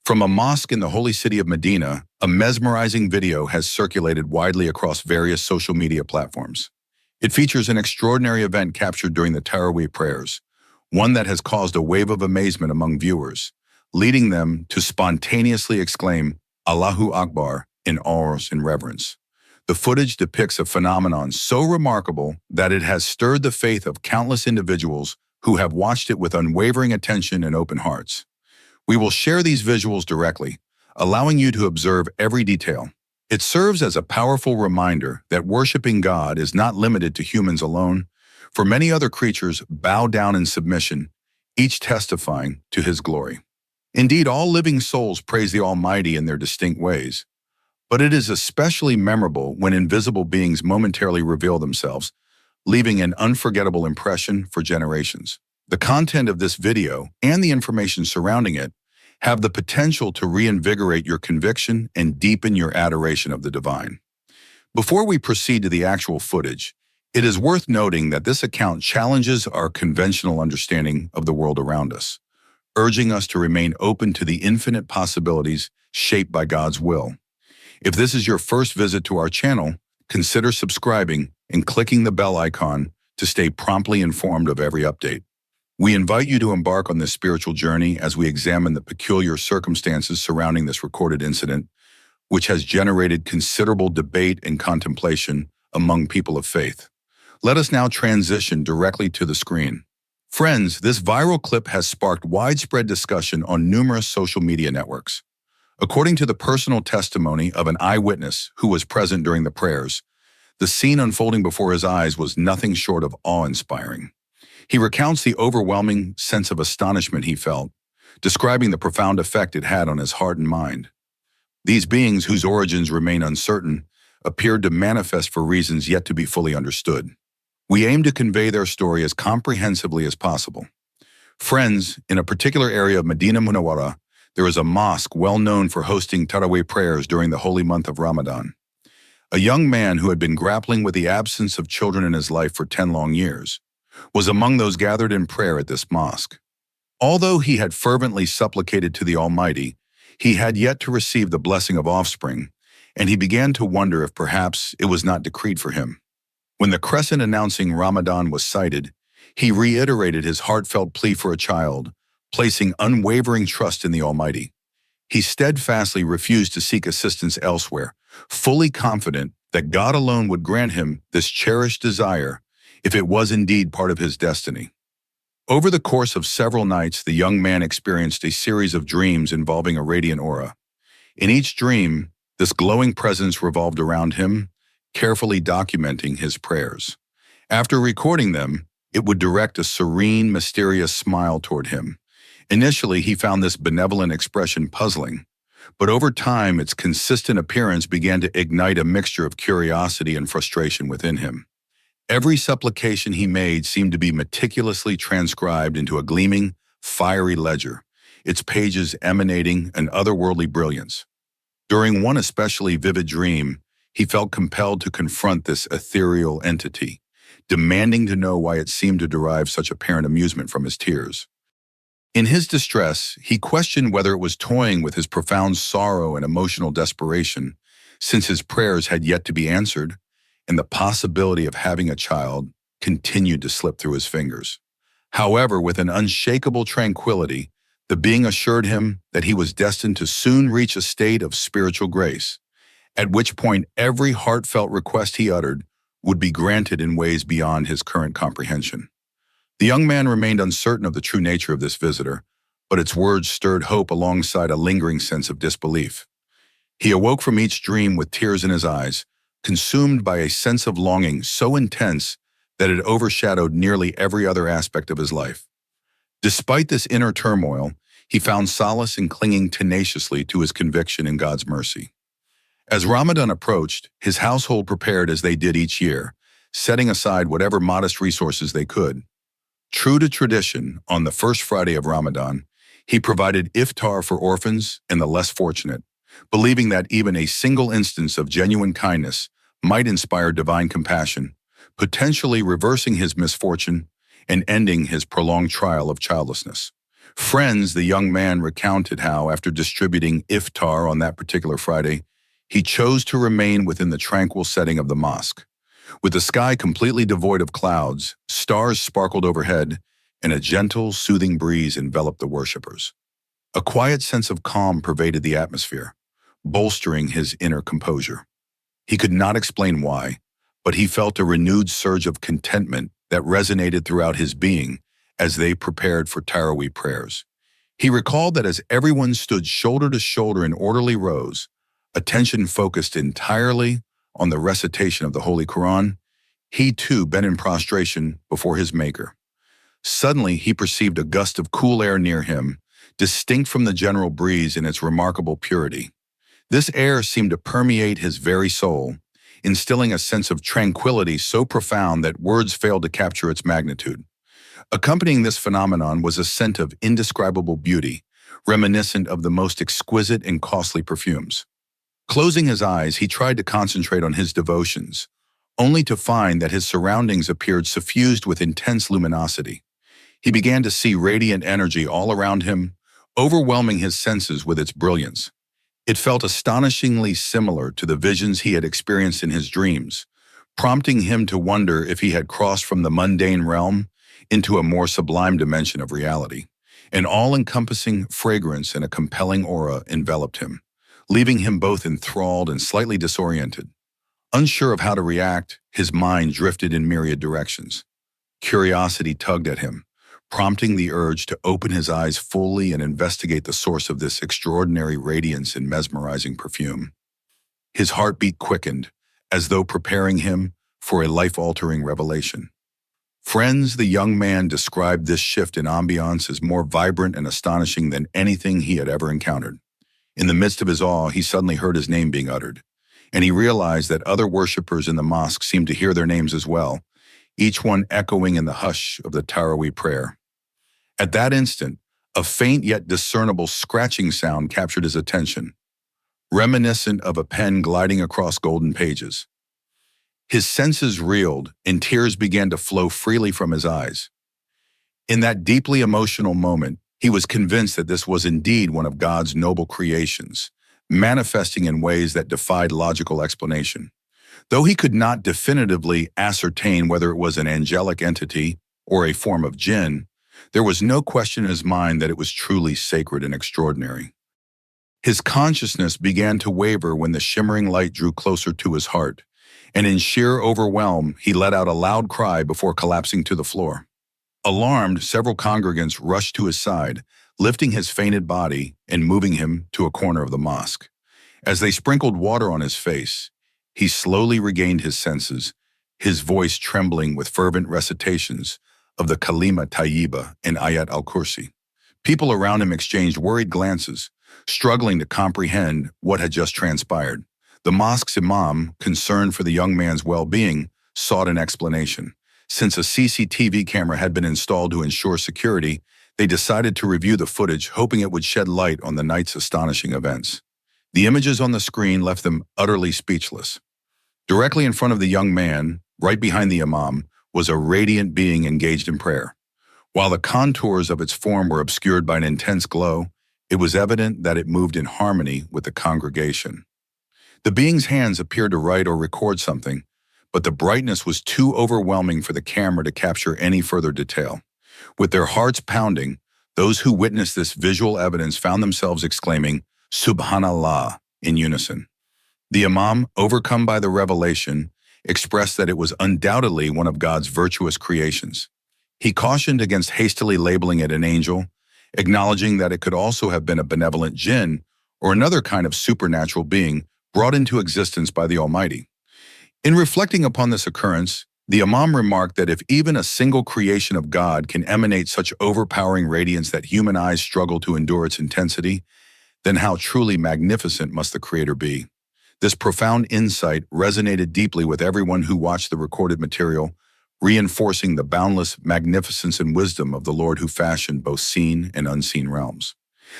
From a mosque in the holy city of Medina, a mesmerizing video has circulated widely across various social media platforms. It features an extraordinary event captured during the Taraweeh prayers, one that has caused a wave of amazement among viewers, leading them to spontaneously exclaim, Allahu Akbar, in awe and reverence. The footage depicts a phenomenon so remarkable that it has stirred the faith of countless individuals who have watched it with unwavering attention and open hearts. We will share these visuals directly, allowing you to observe every detail. It serves as a powerful reminder that worshiping God is not limited to humans alone, for many other creatures bow down in submission, each testifying to His glory. Indeed, all living souls praise the Almighty in their distinct ways, but it is especially memorable when invisible beings momentarily reveal themselves, leaving an unforgettable impression for generations. The content of this video and the information surrounding it have the potential to reinvigorate your conviction and deepen your adoration of the divine. Before we proceed to the actual footage, it is worth noting that this account challenges our conventional understanding of the world around us, urging us to remain open to the infinite possibilities shaped by God's will. If this is your first visit to our channel, consider subscribing and clicking the bell icon to stay promptly informed of every update. We invite you to embark on this spiritual journey as we examine the peculiar circumstances surrounding this recorded incident, which has generated considerable debate and contemplation among people of faith. Let us now transition directly to the screen. Friends, this viral clip has sparked widespread discussion on numerous social media networks. According to the personal testimony of an eyewitness who was present during the prayers, the scene unfolding before his eyes was nothing short of awe-inspiring. He recounts the overwhelming sense of astonishment he felt, describing the profound effect it had on his heart and mind. These beings, whose origins remain uncertain, appeared to manifest for reasons yet to be fully understood. We aim to convey their story as comprehensively as possible. Friends, in a particular area of Madina Munawwara, there is a mosque well known for hosting Taraweeh prayers during the holy month of Ramadan. A young man who had been grappling with the absence of children in his life for 10 long years was among those gathered in prayer at this mosque. Although he had fervently supplicated to the Almighty, he had yet to receive the blessing of offspring, and he began to wonder if perhaps it was not decreed for him. When the crescent announcing Ramadan was sighted, he reiterated his heartfelt plea for a child, placing unwavering trust in the Almighty. He steadfastly refused to seek assistance elsewhere, fully confident that God alone would grant him this cherished desire if it was indeed part of his destiny. Over the course of several nights, the young man experienced a series of dreams involving a radiant aura. In each dream, this glowing presence revolved around him, carefully documenting his prayers. After recording them, it would direct a serene, mysterious smile toward him. Initially, he found this benevolent expression puzzling, but over time, its consistent appearance began to ignite a mixture of curiosity and frustration within him. Every supplication he made seemed to be meticulously transcribed into a gleaming, fiery ledger, its pages emanating an otherworldly brilliance. During one especially vivid dream, he felt compelled to confront this ethereal entity, demanding to know why it seemed to derive such apparent amusement from his tears. In his distress, he questioned whether it was toying with his profound sorrow and emotional desperation, since his prayers had yet to be answered, and the possibility of having a child continued to slip through his fingers. However, with an unshakable tranquility, the being assured him that he was destined to soon reach a state of spiritual grace, at which point every heartfelt request he uttered would be granted in ways beyond his current comprehension. The young man remained uncertain of the true nature of this visitor, but its words stirred hope alongside a lingering sense of disbelief. He awoke from each dream with tears in his eyes, consumed by a sense of longing so intense that it overshadowed nearly every other aspect of his life. Despite this inner turmoil, he found solace in clinging tenaciously to his conviction in God's mercy. As Ramadan approached, his household prepared as they did each year, setting aside whatever modest resources they could. True to tradition, on the first Friday of Ramadan, he provided iftar for orphans and the less fortunate, believing that even a single instance of genuine kindness might inspire divine compassion, potentially reversing his misfortune and ending his prolonged trial of childlessness. Friends, the young man recounted how, after distributing iftar on that particular Friday, he chose to remain within the tranquil setting of the mosque. With the sky completely devoid of clouds, stars sparkled overhead, and a gentle, soothing breeze enveloped the worshippers. A quiet sense of calm pervaded the atmosphere, bolstering his inner composure. He could not explain why, but he felt a renewed surge of contentment that resonated throughout his being as they prepared for Taraweeh prayers. He recalled that as everyone stood shoulder to shoulder in orderly rows, attention focused entirely on the recitation of the Holy Quran, he too bent in prostration before his Maker. Suddenly, he perceived a gust of cool air near him, distinct from the general breeze in its remarkable purity. This air seemed to permeate his very soul, instilling a sense of tranquility so profound that words failed to capture its magnitude. Accompanying this phenomenon was a scent of indescribable beauty, reminiscent of the most exquisite and costly perfumes. Closing his eyes, he tried to concentrate on his devotions, only to find that his surroundings appeared suffused with intense luminosity. He began to see radiant energy all around him, overwhelming his senses with its brilliance. It felt astonishingly similar to the visions he had experienced in his dreams, prompting him to wonder if he had crossed from the mundane realm into a more sublime dimension of reality. An all-encompassing fragrance and a compelling aura enveloped him, leaving him both enthralled and slightly disoriented. Unsure of how to react, his mind drifted in myriad directions. Curiosity tugged at him, prompting the urge to open his eyes fully and investigate the source of this extraordinary radiance and mesmerizing perfume. His heartbeat quickened, as though preparing him for a life-altering revelation. Friends, the young man described this shift in ambiance as more vibrant and astonishing than anything he had ever encountered. In the midst of his awe, he suddenly heard his name being uttered, and he realized that other worshippers in the mosque seemed to hear their names as well, each one echoing in the hush of the Taraweeh prayer. At that instant, a faint yet discernible scratching sound captured his attention, reminiscent of a pen gliding across golden pages. His senses reeled, and tears began to flow freely from his eyes. In that deeply emotional moment, he was convinced that this was indeed one of God's noble creations, manifesting in ways that defied logical explanation. Though he could not definitively ascertain whether it was an angelic entity or a form of jinn, there was no question in his mind that it was truly sacred and extraordinary. His consciousness began to waver when the shimmering light drew closer to his heart, and in sheer overwhelm, he let out a loud cry before collapsing to the floor. Alarmed, several congregants rushed to his side, lifting his fainted body and moving him to a corner of the mosque. As they sprinkled water on his face, he slowly regained his senses, his voice trembling with fervent recitations of the Kalima Tayyiba and Ayat al-Kursi. People around him exchanged worried glances, struggling to comprehend what had just transpired. The mosque's imam, concerned for the young man's well-being, sought an explanation. Since a CCTV camera had been installed to ensure security, they decided to review the footage, hoping it would shed light on the night's astonishing events. The images on the screen left them utterly speechless. Directly in front of the young man, right behind the imam, was a radiant being engaged in prayer. While the contours of its form were obscured by an intense glow, it was evident that it moved in harmony with the congregation. The being's hands appeared to write or record something, but the brightness was too overwhelming for the camera to capture any further detail. With their hearts pounding, those who witnessed this visual evidence found themselves exclaiming, "Subhanallah," in unison. The imam, overcome by the revelation, expressed that it was undoubtedly one of God's virtuous creations. He cautioned against hastily labeling it an angel, acknowledging that it could also have been a benevolent jinn or another kind of supernatural being brought into existence by the Almighty. In reflecting upon this occurrence, the imam remarked that if even a single creation of God can emanate such overpowering radiance that human eyes struggle to endure its intensity, then how truly magnificent must the Creator be? This profound insight resonated deeply with everyone who watched the recorded material, reinforcing the boundless magnificence and wisdom of the Lord who fashioned both seen and unseen realms.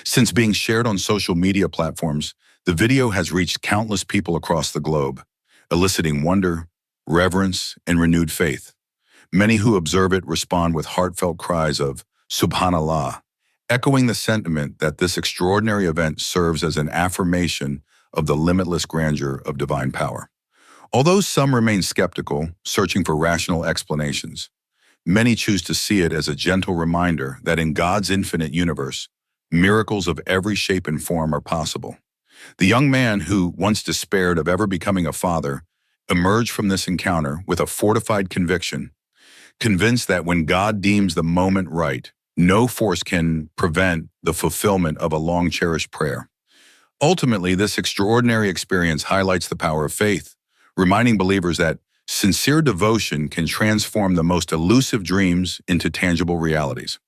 Since being shared on social media platforms, the video has reached countless people across the globe, eliciting wonder, reverence, and renewed faith. Many who observe it respond with heartfelt cries of "Subhanallah," echoing the sentiment that this extraordinary event serves as an affirmation of the limitless grandeur of divine power. Although some remain skeptical, searching for rational explanations, many choose to see it as a gentle reminder that in God's infinite universe, miracles of every shape and form are possible. The young man who once despaired of ever becoming a father emerged from this encounter with a fortified conviction, convinced that when God deems the moment right, no force can prevent the fulfillment of a long-cherished prayer. Ultimately, this extraordinary experience highlights the power of faith, reminding believers that sincere devotion can transform the most elusive dreams into tangible realities.